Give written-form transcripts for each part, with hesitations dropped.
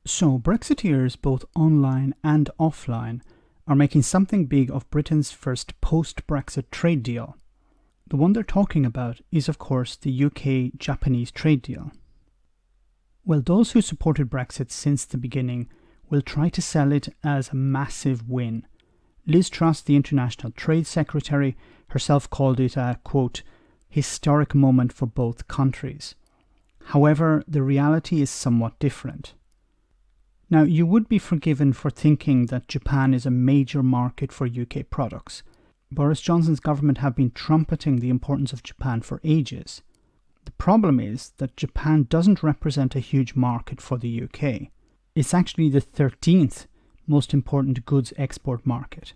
So, Brexiteers, both online and offline, are making something big of Britain's first post-Brexit trade deal. The one they're talking about is, of course, the UK-Japanese trade deal. Well, those who supported Brexit since the beginning will try to sell it as a massive win. Liz Truss, the International Trade Secretary, herself called it a, quote, historic moment for both countries. However, the reality is somewhat different. Now, you would be forgiven for thinking that Japan is a major market for UK products. Boris Johnson's government have been trumpeting the importance of Japan for ages. The problem is that Japan doesn't represent a huge market for the UK. It's actually the 13th most important goods export market.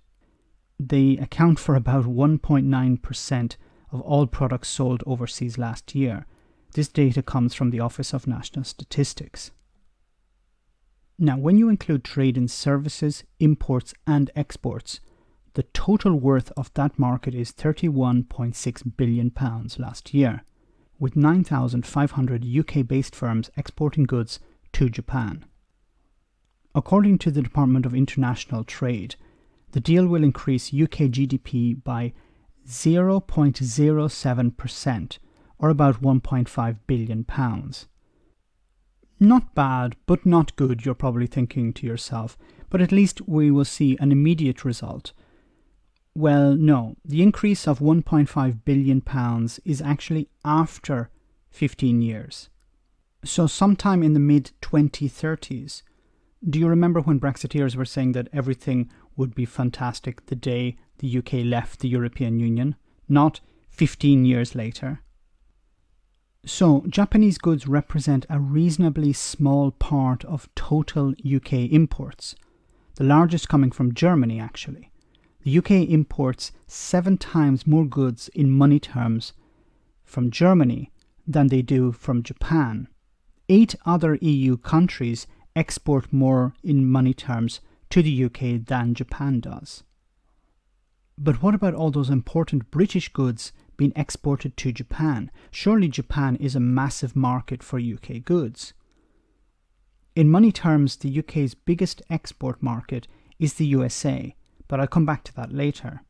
They account for about 1.9% of all products sold overseas last year. This data comes from the Office of National Statistics. Now, when you include trade in services, imports and exports, the total worth of that market is £31.6 billion last year, with 9,500 UK-based firms exporting goods to Japan. According to the Department of International Trade, the deal will increase UK GDP by 0.07%, or about £1.5 billion. Not bad, but not good, you're probably thinking to yourself, but at least we will see an immediate result. Well, no, the increase of £1.5 billion is actually after 15 years. So sometime in the mid-2030s. Do you remember when Brexiteers were saying that everything would be fantastic the day the UK left the European Union, not 15 years later? So, Japanese goods represent a reasonably small part of total UK imports, the largest coming from Germany actually. The UK imports 7 times more goods in money terms from Germany than they do from Japan. 8 other EU countries export more in money terms to the UK than Japan does. But what about all those important British goods being exported to Japan? Surely Japan is a massive market for UK goods. In money terms, the UK's biggest export market is the USA, but I'll come back to that later.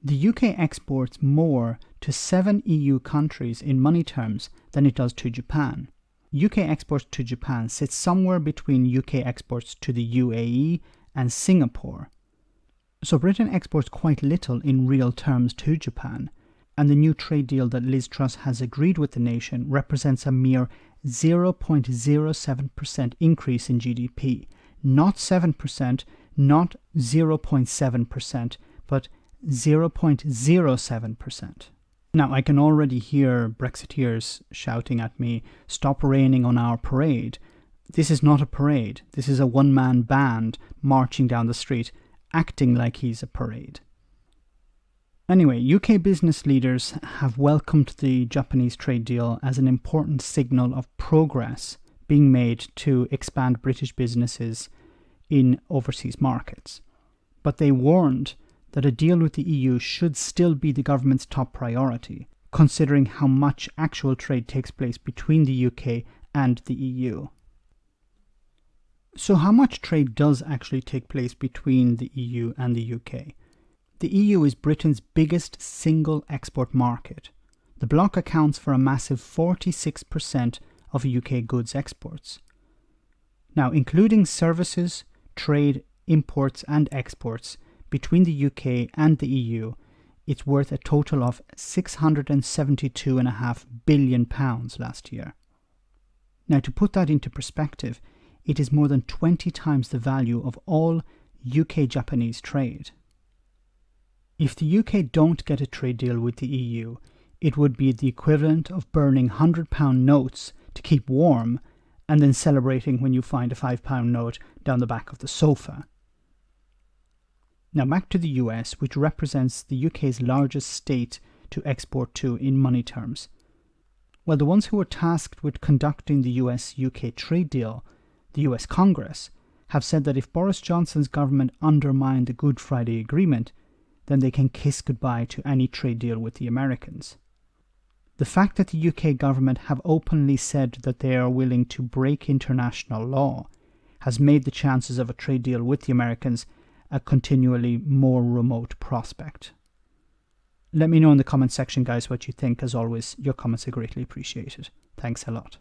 The UK exports more to 7 EU countries in money terms than it does to Japan. UK exports to Japan sit somewhere between UK exports to the UAE and Singapore. So Britain exports quite little in real terms to Japan, and the new trade deal that Liz Truss has agreed with the nation represents a mere 0.07% increase in GDP. Not 7%, not 0.7%, but 0.07%. Now, I can already hear Brexiteers shouting at me, "Stop raining on our parade." This is not a parade. This is a one-man band marching down the street, acting like he's a parade. Anyway, UK business leaders have welcomed the Japanese trade deal as an important signal of progress being made to expand British businesses in overseas markets. But they warned that a deal with the EU should still be the government's top priority, considering how much actual trade takes place between the UK and the EU. So how much trade does actually take place between the EU and the UK? The EU is Britain's biggest single export market. The bloc accounts for a massive 46% of UK goods exports. Now, including services, trade, imports and exports between the UK and the EU, it's worth a total of £672.5 billion last year. Now, to put that into perspective, it is more than 20 times the value of all UK-Japanese trade. If the UK don't get a trade deal with the EU, it would be the equivalent of burning £100 notes to keep warm and then celebrating when you find a £5 note down the back of the sofa. Now back to the US, which represents the UK's largest state to export to in money terms. Well, the ones who were tasked with conducting the US-UK trade deal, the US Congress, have said that if Boris Johnson's government undermined the Good Friday Agreement, then they can kiss goodbye to any trade deal with the Americans. The fact that the UK government have openly said that they are willing to break international law has made the chances of a trade deal with the Americans a continually more remote prospect. Let me know in the comment section, guys, what you think. As always, your comments are greatly appreciated. Thanks a lot.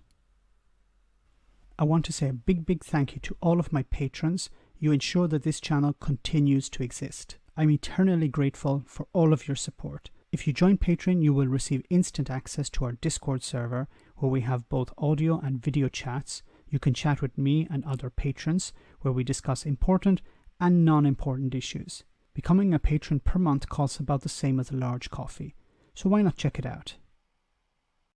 I want to say a big thank you to all of my patrons. You ensure that this channel continues to exist. I'm eternally grateful for all of your support. If you join Patreon, you will receive instant access to our Discord server, where we have both audio and video chats. You can chat with me and other patrons, where we discuss important and non-important issues. Becoming a patron per month costs about the same as a large coffee, so why not check it out?